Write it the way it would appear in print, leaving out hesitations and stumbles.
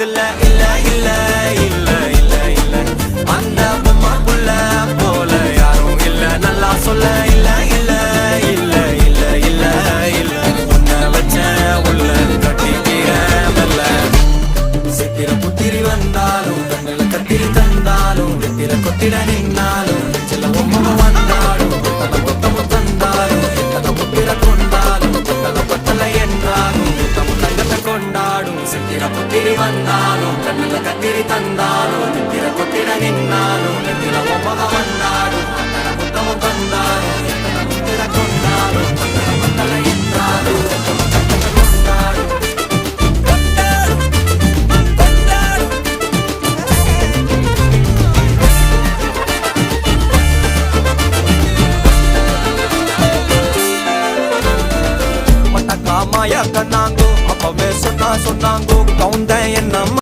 பக்கத்துல இல்ல இல்ல இல்ல இல்ல இல்ல அந்த பொம்மை புள்ள போல யாரும் இல்ல நல்லா சொல்ல இல்ல இல்ல இல்ல இல்ல இல்ல இல்ல உன்னை வச்ச உள்ள கட்டிக்கிற மெல்ல சித்திர புத்திரி வந்தாலும் கண்ணுல கத்திரி தந்தாலும் வெத்திர கொத்திட நின்னாலும் சில பொம்மை வந்தாலும் கொத்தல கொத்தமும் தந்தாலும் எத்தனை புத்திர கொண்டாலும் கொத்தல கொத்தல என்றாலும் கொத்தமும் தங்கத்தை கொண்டாடும் சித்திர புத்திரி வந்தாலும் கண்ணுல கத்திரி தந்தாலும் வெத்திர கொத்திட நின்னாலும் வெத்திர பொம்மை வந்தாலும் கொத்தல கொத்தமும் தந்தாலும் எத்தனை புத்திர கொண்டாலும் கொத்தல கொத்தல என்றாலும் கொத்தமும் தங்கத்தை கொண்டாடும் மாயா கண்ணாங்கோ அப்பவே சொன்னாங்கோ கவுந்தேன் என்ன